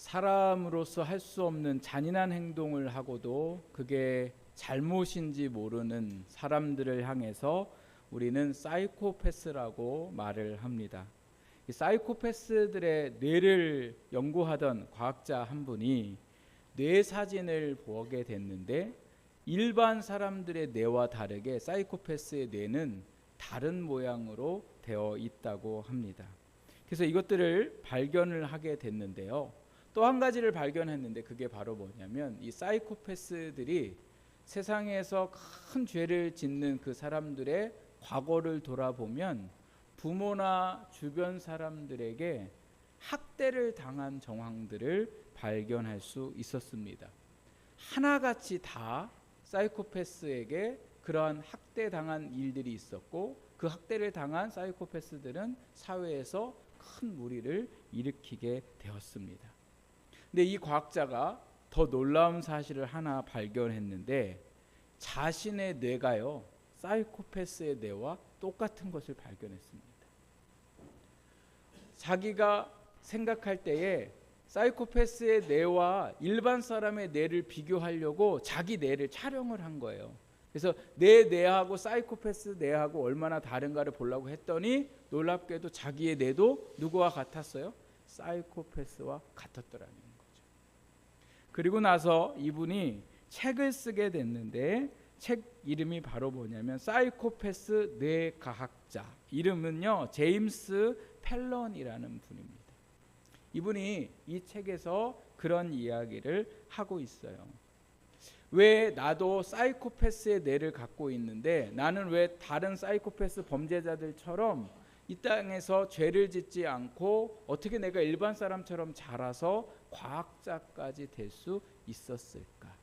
사람으로서 할 수 없는 잔인한 행동을 하고도 그게 잘못인지 모르는 사람들을 향해서 우리는 사이코패스라고 말을 합니다. 이 사이코패스들의 뇌를 연구하던 과학자 한 분이 뇌 사진을 보게 됐는데 일반 사람들의 뇌와 다르게 사이코패스의 뇌는 다른 모양으로 되어 있다고 합니다. 그래서 이것들을 발견을 하게 됐는데요. 또 한 가지를 발견했는데 그게 바로 뭐냐면 이 사이코패스들이 세상에서 큰 죄를 짓는 그 사람들의 과거를 돌아보면 부모나 주변 사람들에게 학대를 당한 정황들을 발견할 수 있었습니다. 하나같이 다 사이코패스에게 그러한 학대당한 일들이 있었고 그 학대를 당한 사이코패스들은 사회에서 큰 무리를 일으키게 되었습니다. 근데 이 과학자가 더 놀라운 사실을 하나 발견했는데 자신의 뇌가요 사이코패스의 뇌와 똑같은 것을 발견했습니다. 자기가 생각할 때에 사이코패스의 뇌와 일반 사람의 뇌를 비교하려고 자기 뇌를 촬영을 한 거예요. 그래서 내 뇌하고 사이코패스 뇌하고 얼마나 다른가를 보려고 했더니 놀랍게도 자기의 뇌도 누구와 같았어요? 사이코패스와 같았더라는 거죠. 그리고 나서 이분이 책을 쓰게 됐는데 책 이름이 바로 뭐냐면 사이코패스 뇌과학자, 이름은요 제임스 펠런이라는 분입니다. 이분이 이 책에서 그런 이야기를 하고 있어요. 왜 나도 사이코패스의 뇌를 갖고 있는데 나는 왜 다른 사이코패스 범죄자들처럼 이 땅에서 죄를 짓지 않고 어떻게 내가 일반 사람처럼 자라서 과학자까지 될 수 있었을까?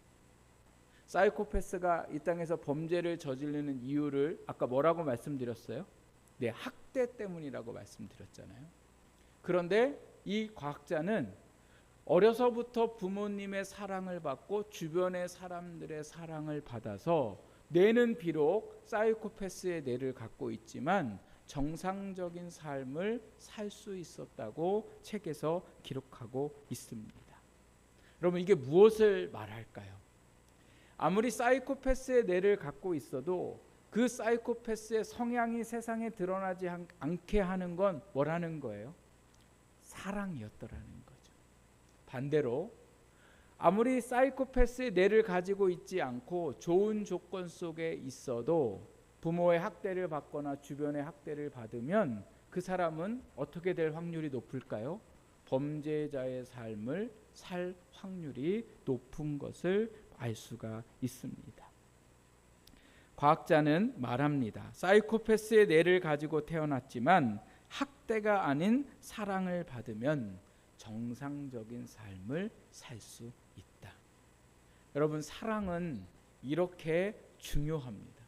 사이코패스가 이 땅에서 범죄를 저지르는 이유를 아까 뭐라고 말씀드렸어요? 네, 학대 때문이라고 말씀드렸잖아요. 그런데 이 과학자는 어려서부터 부모님의 사랑을 받고 주변의 사람들의 사랑을 받아서 뇌는 비록 사이코패스의 뇌를 갖고 있지만 정상적인 삶을 살 수 있었다고 책에서 기록하고 있습니다. 여러분 이게 무엇을 말할까요? 아무리 사이코패스의 뇌를 갖고 있어도 그 사이코패스의 성향이 세상에 드러나지 않게 하는 건 뭐라는 거예요? 사랑이었더라는 거죠. 반대로 아무리 사이코패스의 뇌를 가지고 있지 않고 좋은 조건 속에 있어도 부모의 학대를 받거나 주변의 학대를 받으면 그 사람은 어떻게 될 확률이 높을까요? 범죄자의 삶을 살 확률이 높은 것을 알 수가 있습니다. 과학자는 말합니다. 사이코패스의 뇌를 가지고 태어났지만 학대가 아닌 사랑을 받으면 정상적인 삶을 살 수 있다. 여러분 사랑은 이렇게 중요합니다.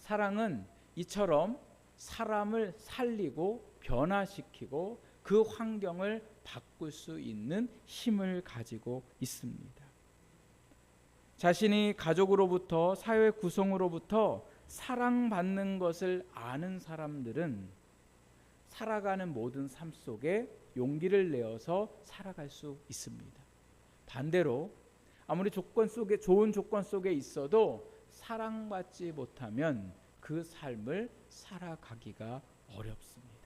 사랑은 이처럼 사람을 살리고 변화시키고 그 환경을 바꿀 수 있는 힘을 가지고 있습니다. 자신이 가족으로부터 사회 구성으로부터 사랑받는 것을 아는 사람들은 살아가는 모든 삶 속에 용기를 내어서 살아갈 수 있습니다. 반대로 아무리 좋은 조건 속에 있어도 사랑받지 못하면 그 삶을 살아가기가 어렵습니다.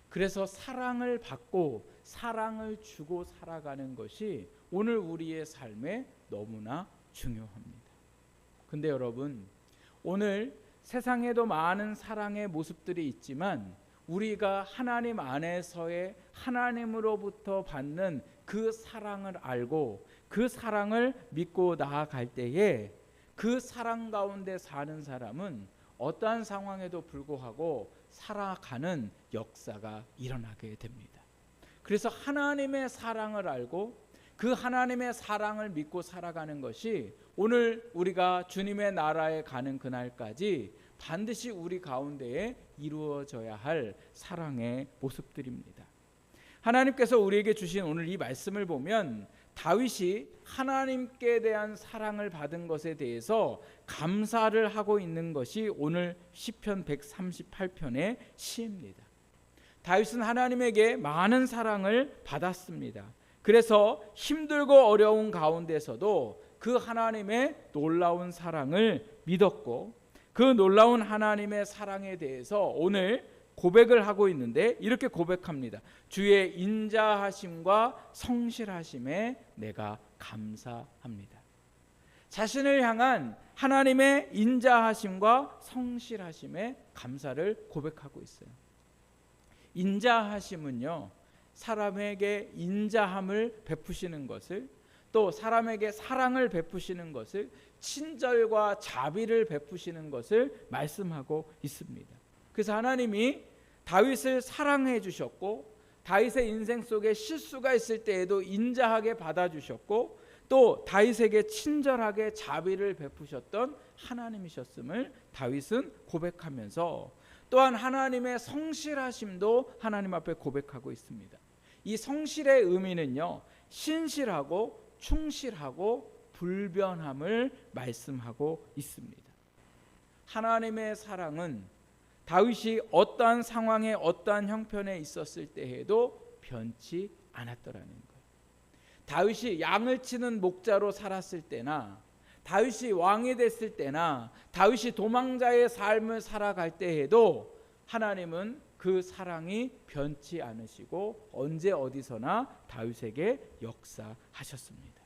그래서 사랑을 받고 사랑을 주고 살아가는 것이 오늘 우리의 삶에 너무나 중요합니다. 근데 여러분 오늘 세상에도 많은 사랑의 모습들이 있지만 우리가 하나님 안에서의 하나님으로부터 받는 그 사랑을 알고 그 사랑을 믿고 나아갈 때에 그 사랑 가운데 사는 사람은 어떠한 상황에도 불구하고 살아가는 역사가 일어나게 됩니다. 그래서 하나님의 사랑을 알고 그 하나님의 사랑을 믿고 살아가는 것이 오늘 우리가 주님의 나라에 가는 그날까지 반드시 우리 가운데에 이루어져야 할 사랑의 모습들입니다. 하나님께서 우리에게 주신 오늘 이 말씀을 보면 다윗이 하나님께 대한 사랑을 받은 것에 대해서 감사를 하고 있는 것이 오늘 시편 138편의 시입니다. 다윗은 하나님에게 많은 사랑을 받았습니다. 그래서 힘들고 어려운 가운데서도 그 하나님의 놀라운 사랑을 믿었고 그 놀라운 하나님의 사랑에 대해서 오늘 고백을 하고 있는데 이렇게 고백합니다. 주의 인자하심과 성실하심에 내가 감사합니다. 자신을 향한 하나님의 인자하심과 성실하심에 감사를 고백하고 있어요. 인자하심은요, 사람에게 인자함을 베푸시는 것을, 또 사람에게 사랑을 베푸시는 것을, 친절과 자비를 베푸시는 것을 말씀하고 있습니다. 그래서 하나님이 다윗을 사랑해 주셨고 다윗의 인생 속에 실수가 있을 때에도 인자하게 받아주셨고 또 다윗에게 친절하게 자비를 베푸셨던 하나님이셨음을 다윗은 고백하면서 또한 하나님의 성실하심도 하나님 앞에 고백하고 있습니다. 이 성실의 의미는요, 신실하고 충실하고 불변함을 말씀하고 있습니다. 하나님의 사랑은 다윗이 어떠한 상황에 어떠한 형편에 있었을 때에도 변치 않았더라는 거예요. 다윗이 양을 치는 목자로 살았을 때나 다윗이 왕이 됐을 때나 다윗이 도망자의 삶을 살아갈 때에도 하나님은 그 사랑이 변치 않으시고 언제 어디서나 다윗에게 역사하셨습니다.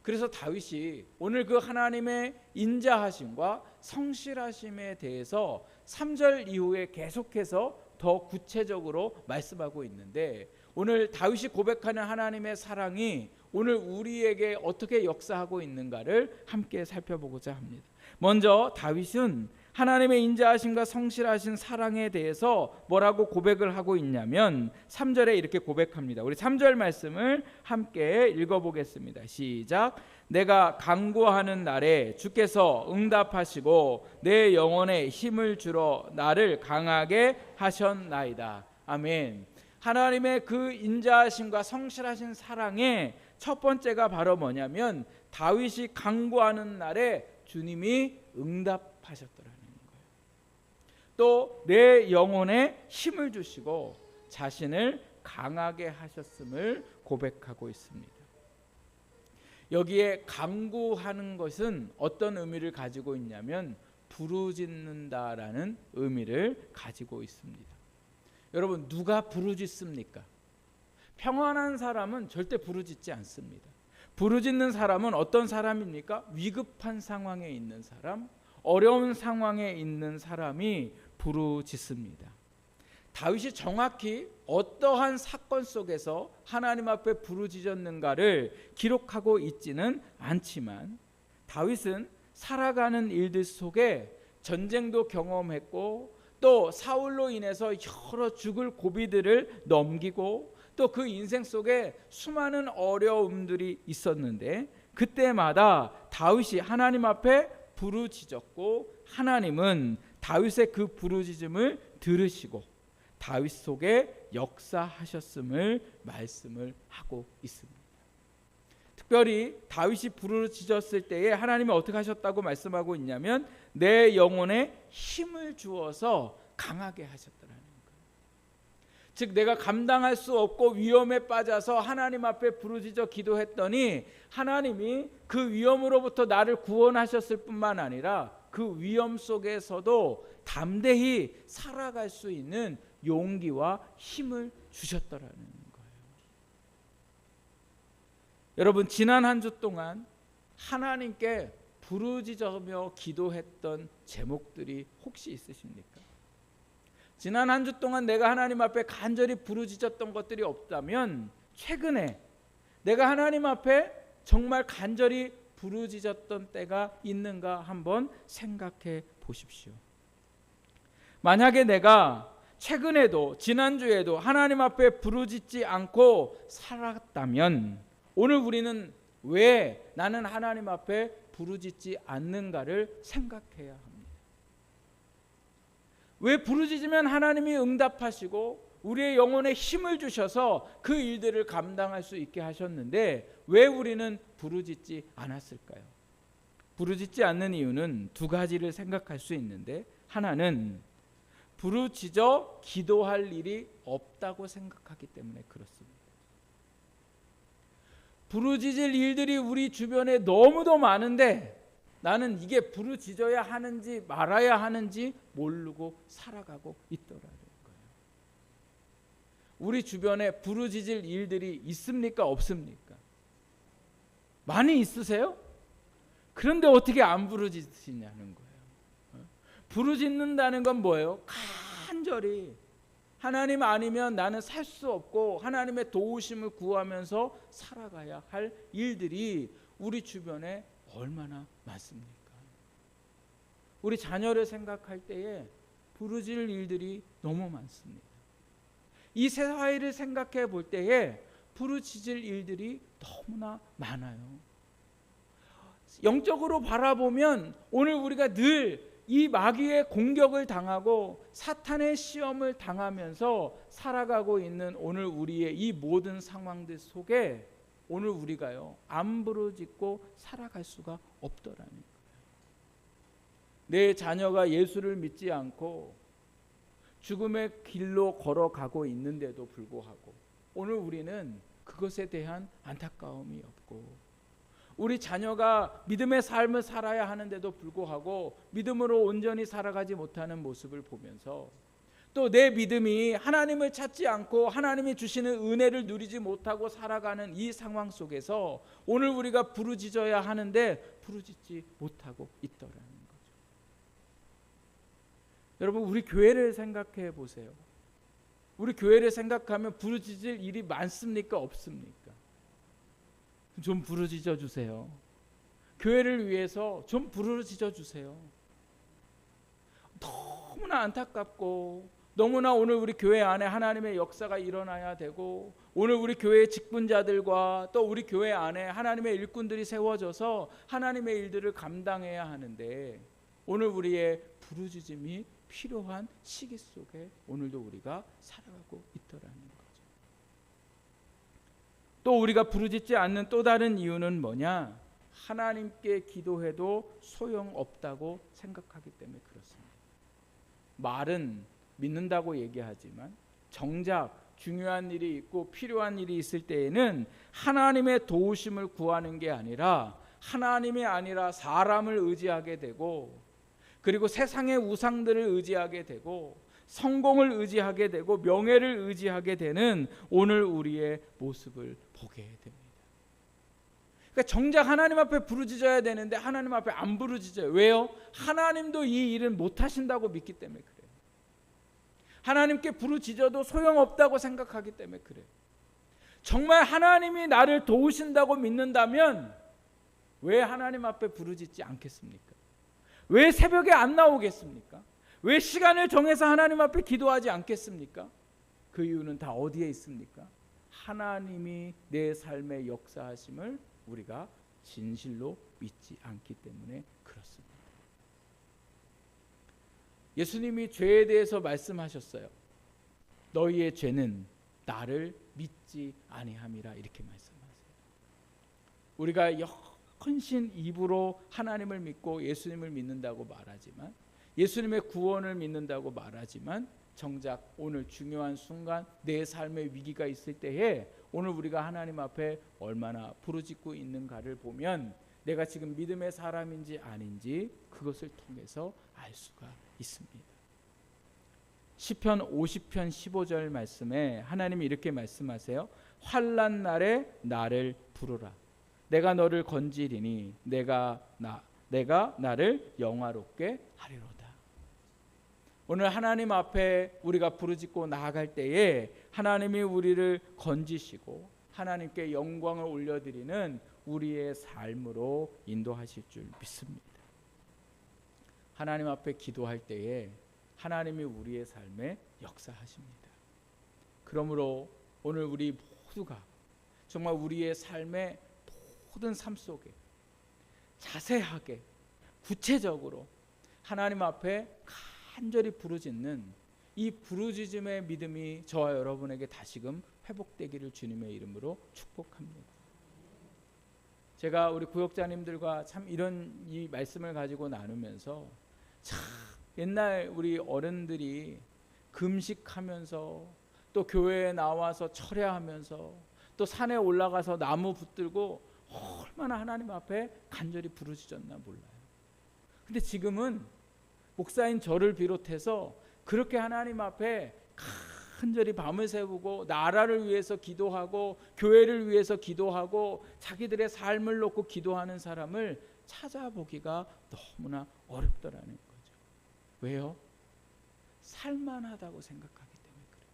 그래서 다윗이 오늘 그 하나님의 인자하심과 성실하심에 대해서 3절 이후에 계속해서 더 구체적으로 말씀하고 있는데 오늘 다윗이 고백하는 하나님의 사랑이 오늘 우리에게 어떻게 역사하고 있는가를 함께 살펴보고자 합니다. 먼저 다윗은 하나님의 인자하심과 성실하신 사랑에 대해서 뭐라고 고백을 하고 있냐면 3절에 이렇게 고백합니다. 우리 3절 말씀을 함께 읽어보겠습니다. 시작. 내가 간구하는 날에 주께서 응답하시고 내 영혼에 힘을 주러 나를 강하게 하셨나이다. 아멘. 하나님의 그 인자하심과 성실하신 사랑의 첫 번째가 바로 뭐냐면 다윗이 간구하는 날에 주님이 응답하셨더라는 거예요. 또 내 영혼에 힘을 주시고 자신을 강하게 하셨음을 고백하고 있습니다. 여기에 간구하는 것은 어떤 의미를 가지고 있냐면 부르짖는다라는 의미를 가지고 있습니다. 여러분, 누가 부르짖습니까? 평안한 사람은 절대 부르짖지 않습니다. 부르짖는 사람은 어떤 사람입니까? 위급한 상황에 있는 사람, 어려운 상황에 있는 사람이 부르짖습니다. 다윗이 정확히 어떠한 사건 속에서 하나님 앞에 부르짖었는가를 기록하고 있지는 않지만 다윗은 살아가는 일들 속에 전쟁도 경험했고 또 사울로 인해서 여러 죽을 고비들을 넘기고 또 그 인생 속에 수많은 어려움들이 있었는데 그때마다 다윗이 하나님 앞에 부르짖었고 하나님은 다윗의 그 부르짖음을 들으시고 다윗 속에 역사하셨음을 말씀을 하고 있습니다. 특별히 다윗이 부르짖었을 때에 하나님이 어떻게 하셨다고 말씀하고 있냐면 내 영혼에 힘을 주어서 강하게 하셨더라는 거예요. 즉 내가 감당할 수 없고 위험에 빠져서 하나님 앞에 부르짖어 기도했더니 하나님이 그 위험으로부터 나를 구원하셨을 뿐만 아니라 그 위험 속에서도 담대히 살아갈 수 있는 용기와 힘을 주셨더라는 거예요. 여러분, 지난 한 주 동안 하나님께 부르짖으며 기도했던 제목들이 혹시 있으십니까? 지난 한 주 동안 내가 하나님 앞에 간절히 부르짖었던 것들이 없다면 최근에 내가 하나님 앞에 정말 간절히 부르짖었던 때가 있는가 한번 생각해 보십시오. 만약에 내가 최근에도 지난주에도 하나님 앞에 부르짖지 않고 살았다면 오늘 우리는 왜 나는 하나님 앞에 부르짖지 않는가를 생각해야 합니다. 왜 부르짖으면 하나님이 응답하시고 우리의 영혼에 힘을 주셔서 그 일들을 감당할 수 있게 하셨는데 왜 우리는 부르짖지 않았을까요? 부르짖지 않는 이유는 두 가지를 생각할 수 있는데 하나는 부르짖어 기도할 일이 없다고 생각하기 때문에 그렇습니다. 부르짖을 일들이 우리 주변에 너무도 많은데 나는 이게 부르짖어야 하는지 말아야 하는지 모르고 살아가고 있더라는 거예요. 우리 주변에 부르짖을 일들이 있습니까? 없습니까? 많이 있으세요? 그런데 어떻게 안 부르짖으시냐는 거예요. 부르짖는다는 건 뭐예요? 간절히 하나님 아니면 나는 살 수 없고 하나님의 도우심을 구하면서 살아가야 할 일들이 우리 주변에 얼마나 많습니까? 우리 자녀를 생각할 때에 부르짖을 일들이 너무 많습니다. 이 사회를 생각해 볼 때에 부르짖을 일들이 너무나 많아요. 영적으로 바라보면 오늘 우리가 늘 이 마귀의 공격을 당하고 사탄의 시험을 당하면서 살아가고 있는 오늘 우리의 이 모든 상황들 속에 오늘 우리가요 안 부르짖고 살아갈 수가 없더라는 거예요. 내 자녀가 예수를 믿지 않고 죽음의 길로 걸어가고 있는데도 불구하고 오늘 우리는 그것에 대한 안타까움이 없고, 우리 자녀가 믿음의 삶을 살아야 하는데도 불구하고 믿음으로 온전히 살아가지 못하는 모습을 보면서 또 내 믿음이 하나님을 찾지 않고 하나님이 주시는 은혜를 누리지 못하고 살아가는 이 상황 속에서 오늘 우리가 부르짖어야 하는데 부르짖지 못하고 있더라는 거죠. 여러분, 우리 교회를 생각해 보세요. 우리 교회를 생각하면 부르짖을 일이 많습니까? 없습니까? 좀 부르짖어 주세요. 교회를 위해서 좀 부르짖어 주세요. 너무나 안타깝고 너무나 오늘 우리 교회 안에 하나님의 역사가 일어나야 되고 오늘 우리 교회의 직분자들과 또 우리 교회 안에 하나님의 일꾼들이 세워져서 하나님의 일들을 감당해야 하는데 오늘 우리의 부르짖음이 필요한 시기 속에 오늘도 우리가 살아가고 있더라는 거죠. 또 우리가 부르짖지 않는 또 다른 이유는 뭐냐? 하나님께 기도해도 소용없다고 생각하기 때문에 그렇습니다. 말은 믿는다고 얘기하지만 정작 중요한 일이 있고 필요한 일이 있을 때에는 하나님의 도우심을 구하는 게 아니라 하나님이 아니라 사람을 의지하게 되고 그리고 세상의 우상들을 의지하게 되고 성공을 의지하게 되고 명예를 의지하게 되는 오늘 우리의 모습을 보게 됩니다. 그러니까 정작 하나님 앞에 부르짖어야 되는데 하나님 앞에 안 부르짖어요. 왜요? 하나님도 이 일은 못하신다고 믿기 때문에 그래요. 하나님께 부르짖어도 소용없다고 생각하기 때문에 그래요. 정말 하나님이 나를 도우신다고 믿는다면 왜 하나님 앞에 부르짖지 않겠습니까? 왜 새벽에 안 나오겠습니까? 왜 시간을 정해서 하나님 앞에 기도하지 않겠습니까? 그 이유는 다 어디에 있습니까? 하나님이 내 삶의 역사하심을 우리가 진실로 믿지 않기 때문에 그렇습니다. 예수님이 죄에 대해서 말씀하셨어요. 너희의 죄는 나를 믿지 아니함이라 이렇게 말씀하세요. 우리가 헌신 입으로 하나님을 믿고 예수님을 믿는다고 말하지만 예수님의 구원을 믿는다고 말하지만 정작 오늘 중요한 순간 내 삶의 위기가 있을 때에 오늘 우리가 하나님 앞에 얼마나 부르짖고 있는가를 보면 내가 지금 믿음의 사람인지 아닌지 그것을 통해서 알 수가 있습니다. 시편 50편 15절 말씀에 하나님이 이렇게 말씀하세요. 환난 날에 나를 부르라. 내가 너를 건지리니 내가 나를 영화롭게 하리로다. 오늘 하나님 앞에 우리가 부르짖고 나아갈 때에 하나님이 우리를 건지시고 하나님께 영광을 올려드리는 우리의 삶으로 인도하실 줄 믿습니다. 하나님 앞에 기도할 때에 하나님이 우리의 삶에 역사하십니다. 그러므로 오늘 우리 모두가 정말 우리의 삶의 모든 삶 속에 자세하게 구체적으로 하나님 앞에 간절히 부르짖는 이 부르짖음의 믿음이 저와 여러분에게 다시금 회복되기를 주님의 이름으로 축복합니다. 제가 우리 구역자님들과 참 이런 이 말씀을 가지고 나누면서 참 옛날 우리 어른들이 금식하면서 또 교회에 나와서 철야하면서 또 산에 올라가서 나무 붙들고 얼마나 하나님 앞에 간절히 부르짖었나 몰라요. 근데 지금은 목사인 저를 비롯해서 그렇게 하나님 앞에 간절히 밤을 새우고 나라를 위해서 기도하고 교회를 위해서 기도하고 자기들의 삶을 놓고 기도하는 사람을 찾아보기가 너무나 어렵더라는 거죠. 왜요? 살만하다고 생각하기 때문에 그래요.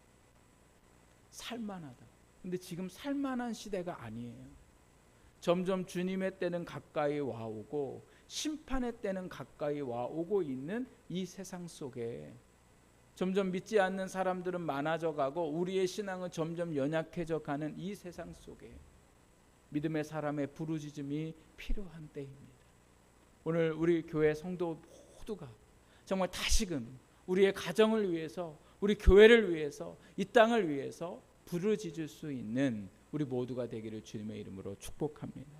살만하다. 근데 지금 살만한 시대가 아니에요. 점점 주님의 때는 가까이 와오고 심판의 때는 가까이 와오고 있는 이 세상 속에 점점 믿지 않는 사람들은 많아져 가고 우리의 신앙은 점점 연약해져 가는 이 세상 속에 믿음의 사람의 부르짖음이 필요한 때입니다. 오늘 우리 교회 성도 모두가 정말 다시금 우리의 가정을 위해서, 우리 교회를 위해서, 이 땅을 위해서 부르짖을 수 있는 우리 모두가 되기를 주님의 이름으로 축복합니다.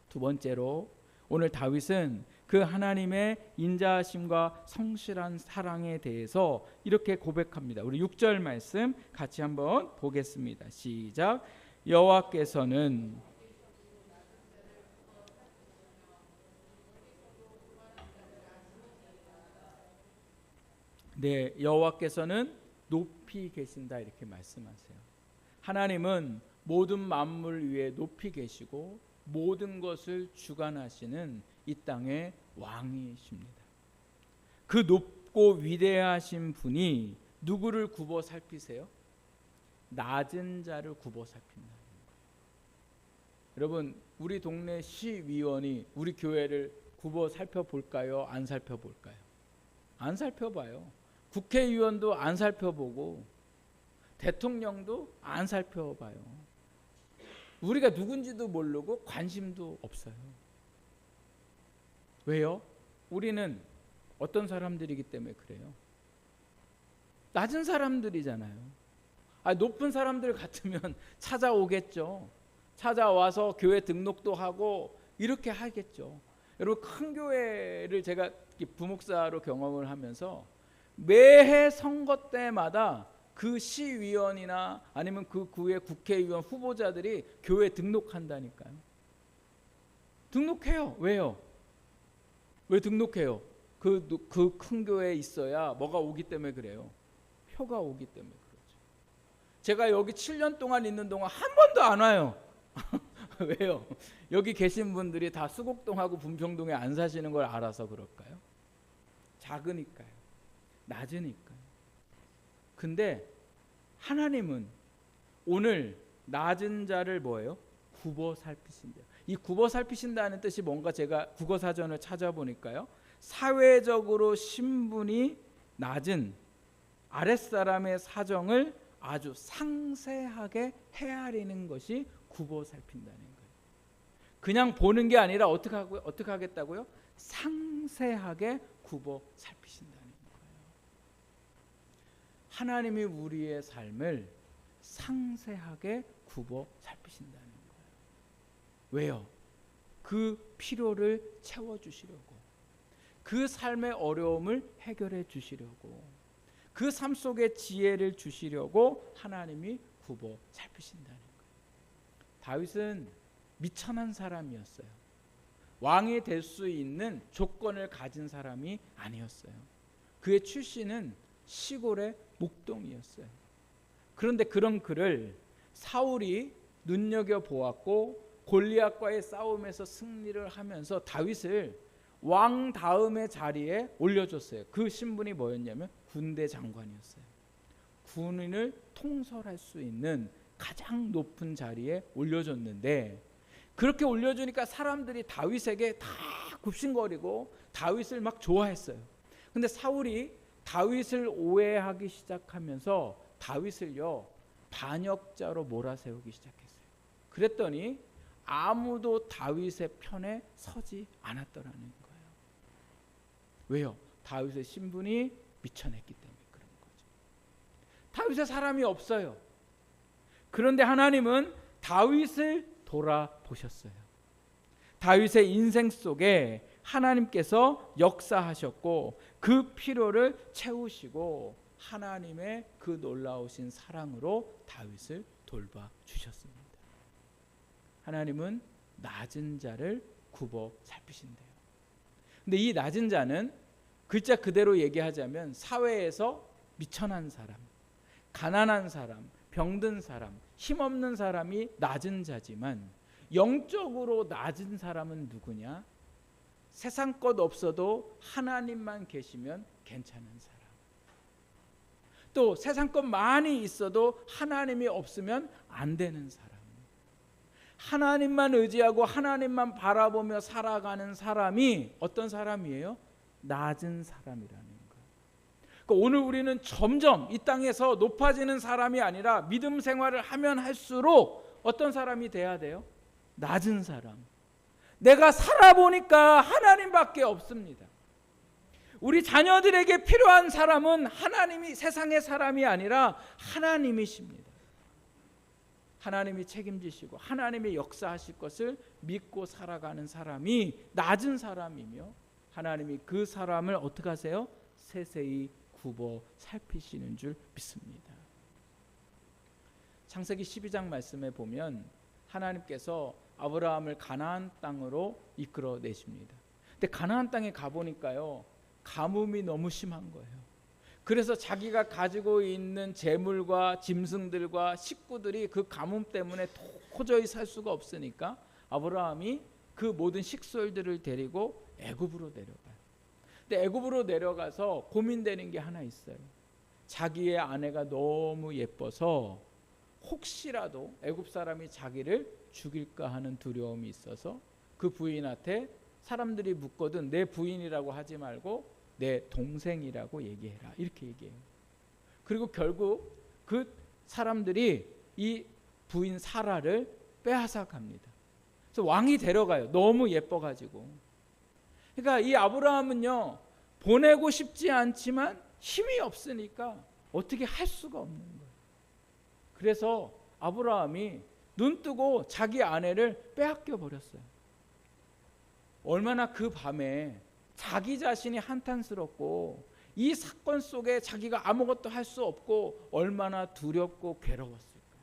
두 번째로 오늘 다윗은 그 하나님의 인자하심과 성실한 사랑에 대해서 이렇게 고백합니다. 우리 6절 말씀 같이 한번 보겠습니다. 시작. 여호와께서는 여호와께서는 높이 계신다 이렇게 말씀하세요. 하나님은 모든 만물 위에 높이 계시고 모든 것을 주관하시는 이 땅의 왕이십니다. 그 높고 위대하신 분이 누구를 굽어 살피세요? 낮은 자를 굽어 살핀다. 여러분, 우리 동네 시의원이 우리 교회를 굽어 살펴볼까요? 안 살펴볼까요? 안 살펴봐요. 국회의원도 안 살펴보고 대통령도 안 살펴봐요. 우리가 누군지도 모르고 관심도 없어요. 왜요? 우리는 어떤 사람들이기 때문에 그래요? 낮은 사람들이잖아요. 높은 사람들 같으면 찾아오겠죠. 찾아와서 교회 등록도 하고 이렇게 하겠죠. 여러분, 큰 교회를 제가 부목사로 경험을 하면서 매해 선거 때마다 그 시의원이나 아니면 그 구의 국회의원 후보자들이 교회 등록한다니까요. 등록해요. 왜요? 왜 등록해요? 그 큰 교회에 있어야 뭐가 오기 때문에 그래요. 표가 오기 때문에 그렇죠. 제가 여기 7년 동안 있는 동안 한 번도 안 와요. 왜요? 여기 계신 분들이 다 수곡동하고 분평동에 안 사시는 걸 알아서 그럴까요? 작으니까요. 낮으니까요. 근데 하나님은 오늘 낮은 자를 뭐예요? 굽어 살피신대요. 이 굽어 살피신다는 뜻이 뭔가 제가 국어사전을 찾아보니까요. 사회적으로 신분이 낮은 아랫사람의 사정을 아주 상세하게 헤아리는 것이 굽어 살핀다는 거예요. 그냥 보는 게 아니라 어떻게 하겠다고요? 상세하게 굽어 살피신다는 거예요. 하나님이 우리의 삶을 상세하게 굽어 살피신다는 거예요. 왜요? 그 필요를 채워주시려고, 그 삶의 어려움을 해결해 주시려고, 그 삶 속에 지혜를 주시려고 하나님이 굽어 살피신다는 거예요. 다윗은 미천한 사람이었어요. 왕이 될 수 있는 조건을 가진 사람이 아니었어요. 그의 출신은 시골의 목동이었어요. 그런데 그런 그를 사울이 눈여겨보았고 골리앗과의 싸움에서 승리를 하면서 다윗을 왕 다음의 자리에 올려줬어요. 그 신분이 뭐였냐면 군대 장관이었어요. 군인을 통솔할 수 있는 가장 높은 자리에 올려줬는데, 그렇게 올려주니까 사람들이 다윗에게 다 굽신거리고 다윗을 막 좋아했어요. 근데 사울이 다윗을 오해하기 시작하면서 다윗을요 반역자로 몰아세우기 시작했어요. 그랬더니 아무도 다윗의 편에 서지 않았더라는 거예요. 왜요? 다윗의 신분이 미쳐냈기 때문에 그런 거죠. 다윗의 사람이 없어요. 그런데 하나님은 다윗을 돌아보셨어요. 다윗의 인생 속에 하나님께서 역사하셨고 그 필요를 채우시고 하나님의 그 놀라우신 사랑으로 다윗을 돌봐 주셨습니다. 하나님은 낮은 자를 굽어 살피신대요. 근데 이 낮은 자는 글자 그대로 얘기하자면 사회에서 미천한 사람, 가난한 사람, 병든 사람, 힘없는 사람이 낮은 자지만 영적으로 낮은 사람은 누구냐? 세상 것 없어도 하나님만 계시면 괜찮은 사람. 또 세상 것 많이 있어도 하나님이 없으면 안 되는 사람. 하나님만 의지하고 하나님만 바라보며 살아가는 사람이 어떤 사람이에요? 낮은 사람이라는 거예요. 그러니까 오늘 우리는 점점 이 땅에서 높아지는 사람이 아니라 믿음 생활을 하면 할수록 어떤 사람이 돼야 돼요? 낮은 사람. 내가 살아보니까 하나님밖에 없습니다. 우리 자녀들에게 필요한 사람은 하나님이, 세상의 사람이 아니라 하나님이십니다. 하나님이 책임지시고 하나님이 역사하실 것을 믿고 살아가는 사람이 낮은 사람이며 하나님이 그 사람을 어떻게 하세요? 세세히 굽어 살피시는 줄 믿습니다. 창세기 12장 말씀에 보면 하나님께서 아브라함을 가나안 땅으로 이끌어 내십니다. 근데 가나안 땅에 가보니까요, 가뭄이 너무 심한 거예요. 그래서 자기가 가지고 있는 재물과 짐승들과 식구들이 그 가뭄 때문에 도저히 살 수가 없으니까 아브라함이 그 모든 식솔들을 데리고 애굽으로 내려가요. 근데 애굽으로 내려가서 고민되는 게 하나 있어요. 자기의 아내가 너무 예뻐서 혹시라도 애굽 사람이 자기를 죽일까 하는 두려움이 있어서 그 부인한테 사람들이 묻거든 내 부인이라고 하지 말고 내 동생이라고 얘기해라, 이렇게 얘기해요. 그리고 결국 그 사람들이 이 부인 사라를 빼앗아 갑니다. 그래서 왕이 데려가요. 너무 예뻐가지고. 그러니까 이 아브라함은요, 보내고 싶지 않지만 힘이 없으니까 어떻게 할 수가 없는 거예요. 그래서 아브라함이 눈 뜨고 자기 아내를 빼앗겨 버렸어요. 얼마나 그 밤에 자기 자신이 한탄스럽고 이 사건 속에 자기가 아무것도 할 수 없고 얼마나 두렵고 괴로웠을까요?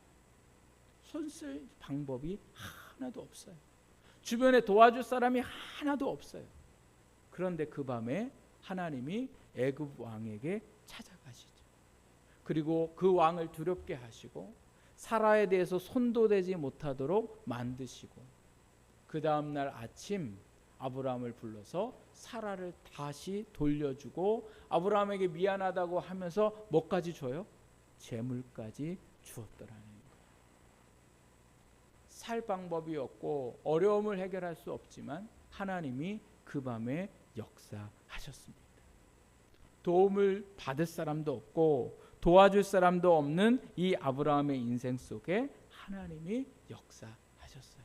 손쓸 방법이 하나도 없어요. 주변에 도와줄 사람이 하나도 없어요. 그런데 그 밤에 하나님이 애굽 왕에게 찾아가시죠. 그리고 그 왕을 두렵게 하시고 사라에 대해서 손도 대지 못하도록 만드시고 그 다음날 아침 아브라함을 불러서 사라를 다시 돌려주고 아브라함에게 미안하다고 하면서 뭐까지 줘요? 재물까지 주었더라는 거예요. 살 방법이 없고 어려움을 해결할 수 없지만 하나님이 그 밤에 역사하셨습니다. 도움을 받을 사람도 없고 도와줄 사람도 없는 이 아브라함의 인생 속에 하나님이 역사하셨어요.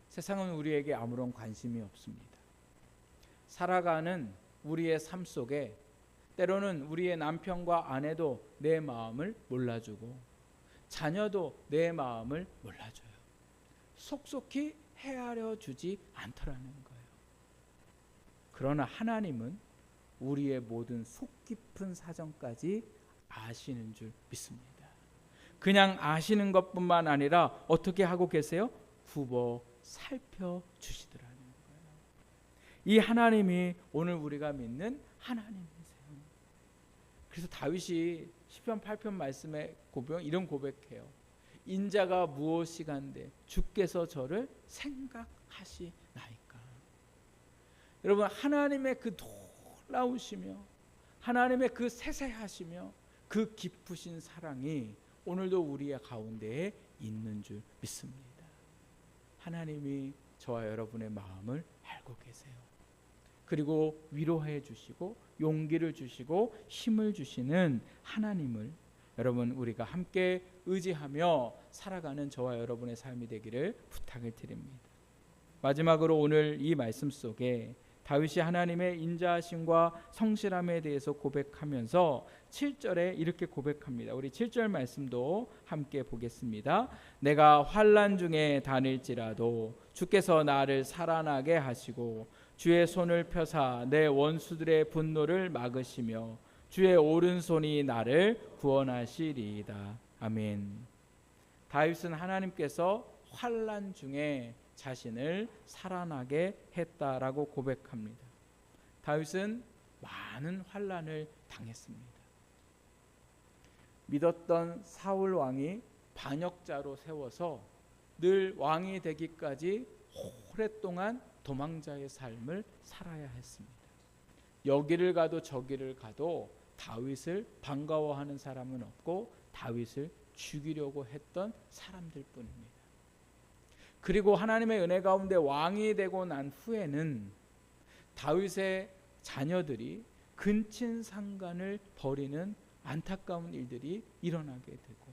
세상은 우리에게 아무런 관심이 없습니다. 살아가는 우리의 삶 속에 때로는 우리의 남편과 아내도 내 마음을 몰라주고 자녀도 내 마음을 몰라줘요. 속속히 헤아려 주지 않더라는 거예요. 그러나 하나님은 우리의 모든 속 깊은 사정까지 아시는 줄 믿습니다. 그냥 아시는 것뿐만 아니라 어떻게 하고 계세요? 굽어 살펴주시더라는 거예요. 이 하나님이 오늘 우리가 믿는 하나님이세요. 그래서 다윗이 시편 8편 말씀에 이런 고백해요. 인자가 무엇이간데 주께서 저를 생각하시나이까. 여러분, 하나님의 그 놀라우시며 하나님의 그 세세하시며 그 깊으신 사랑이 오늘도 우리의 가운데에 있는 줄 믿습니다. 하나님이 저와 여러분의 마음을 알고 계세요. 그리고 위로해 주시고 용기를 주시고 힘을 주시는 하나님을 여러분 우리가 함께 의지하며 살아가는 저와 여러분의 삶이 되기를 부탁을 드립니다. 마지막으로 오늘 이 말씀 속에 다윗이 하나님의 인자하심과 성실함에 대해서 고백하면서 7절에 이렇게 고백합니다. 우리 7절 말씀도 함께 보겠습니다. 내가 환난 중에 다닐지라도 주께서 나를 살아나게 하시고 주의 손을 펴사 내 원수들의 분노를 막으시며 주의 오른손이 나를 구원하시리이다. 아멘. 다윗은 하나님께서 환난 중에 자신을 살아나게 했다라고 고백합니다. 다윗은 많은 환난을 당했습니다. 믿었던 사울 왕이 반역자로 세워서 늘 왕이 되기까지 오랫동안 도망자의 삶을 살아야 했습니다. 여기를 가도 저기를 가도 다윗을 반가워하는 사람은 없고 다윗을 죽이려고 했던 사람들 뿐입니다. 그리고 하나님의 은혜 가운데 왕이 되고 난 후에는 다윗의 자녀들이 근친상간을 벌이는 안타까운 일들이 일어나게 되고,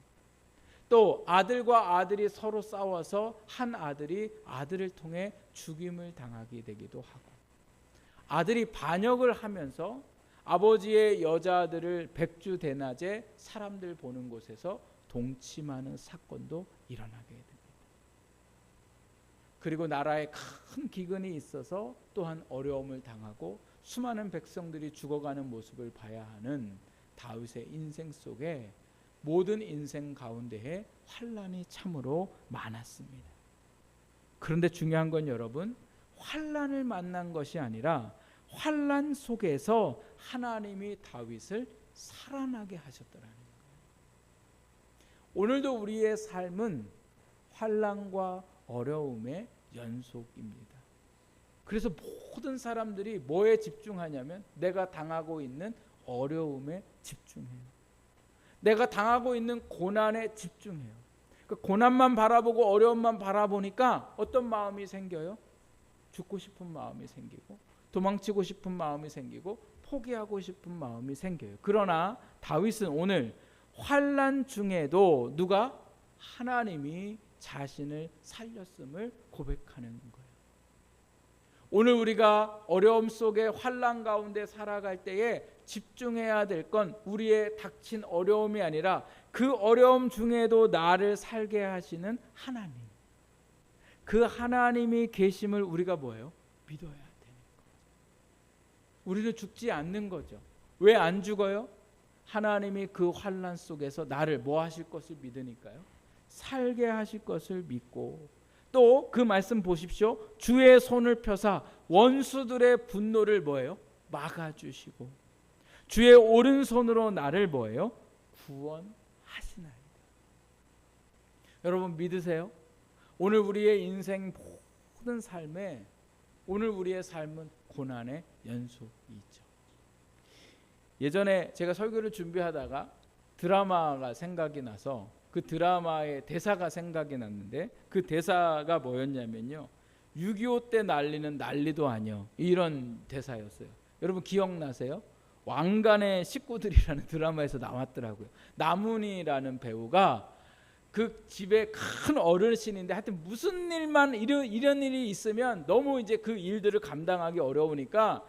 또 아들과 아들이 서로 싸워서 한 아들이 아들을 통해 죽임을 당하게 되기도 하고, 아들이 반역을 하면서 아버지의 여자들을 백주대낮에 사람들 보는 곳에서 동침하는 사건도 일어나게 됩니다. 그리고 나라에 큰 기근이 있어서 또한 어려움을 당하고 수많은 백성들이 죽어가는 모습을 봐야 하는 다윗의 인생 속에 모든 인생 가운데에 환난이 참으로 많았습니다. 그런데 중요한 건 여러분, 환난을 만난 것이 아니라 환난 속에서 하나님이 다윗을 살아나게 하셨더라는 거예요. 오늘도 우리의 삶은 환난과 어려움의 연속입니다. 그래서 모든 사람들이 뭐에 집중하냐면 내가 당하고 있는 어려움에 집중해요. 내가 당하고 있는 고난에 집중해요. 그 고난만 바라보고 어려움만 바라보니까 어떤 마음이 생겨요? 죽고 싶은 마음이 생기고, 도망치고 싶은 마음이 생기고, 포기하고 싶은 마음이 생겨요. 그러나 다윗은 오늘 환난 중에도 누가? 하나님이 자신을 살렸음을 고백하는 거예요. 오늘 우리가 어려움 속에 환난 가운데 살아갈 때에 집중해야 될 건 우리의 닥친 어려움이 아니라 그 어려움 중에도 나를 살게 하시는 하나님, 그 하나님이 계심을 우리가 뭐예요? 믿어야 되는 거죠. 우리는 죽지 않는 거죠. 왜 안 죽어요? 하나님이 그 환난 속에서 나를 뭐 하실 것을 믿으니까요. 살게 하실 것을 믿고, 또 그 말씀 보십시오. 주의 손을 펴사 원수들의 분노를 뭐예요? 막아주시고 주의 오른손으로 나를 뭐예요? 구원하시나이다. 여러분 믿으세요? 오늘 우리의 인생 모든 삶에 오늘 우리의 삶은 고난의 연속이죠. 예전에 제가 설교를 준비하다가 드라마가 생각이 나서 그 드라마의 대사가 생각이 났는데, 그 대사가 뭐였냐면요, 6.25 때 난리는 난리도 아니요, 이런 대사였어요. 여러분 기억나세요? 왕관의 식구들이라는 드라마에서 나왔더라고요. 남훈이라는 배우가 그 집에 큰 어르신인데 하여튼 무슨 일만 이런 일이 있으면 너무 이제 그 일들을 감당하기 어려우니까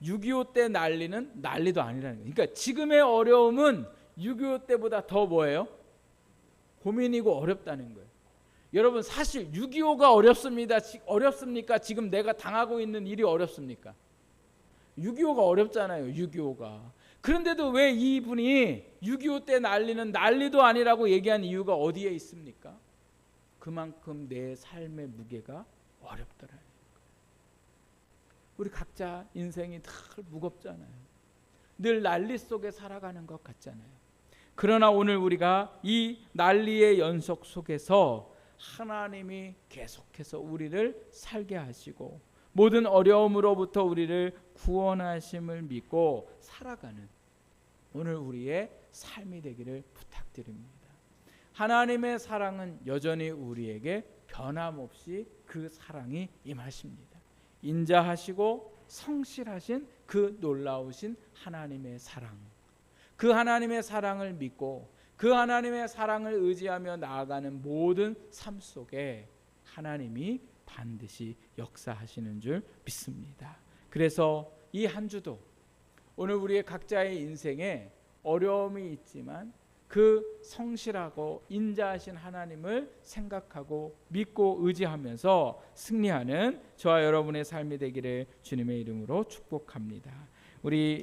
6.25 때 난리는 난리도 아니라는 거예요. 그러니까 지금의 어려움은 6.25 때보다 더 뭐예요? 고민이고 어렵다는 거예요. 여러분 사실 6.25가 어렵습니까? 지금 내가 당하고 있는 일이 어렵습니까? 6.25가 어렵잖아요. 6.25가. 그런데도 왜 이분이 6.25 때 난리는 난리도 아니라고 얘기한 이유가 어디에 있습니까? 그만큼 내 삶의 무게가 어렵더라고요. 우리 각자 인생이 늘 무겁잖아요. 늘 난리 속에 살아가는 것 같잖아요. 그러나 오늘 우리가 이 난리의 연속 속에서 하나님이 계속해서 우리를 살게 하시고 모든 어려움으로부터 우리를 구원하심을 믿고 살아가는 오늘 우리의 삶이 되기를 부탁드립니다. 하나님의 사랑은 여전히 우리에게 변함없이 그 사랑이 임하십니다. 인자하시고 성실하신 그 놀라우신 하나님의 사랑, 그 하나님의 사랑을 믿고 그 하나님의 사랑을 의지하며 나아가는 모든 삶 속에 하나님이 반드시 역사하시는 줄 믿습니다. 그래서 이 한 주도 오늘 우리의 각자의 인생에 어려움이 있지만 그 성실하고 인자하신 하나님을 생각하고 믿고 의지하면서 승리하는 저와 여러분의 삶이 되기를 주님의 이름으로 축복합니다. 우리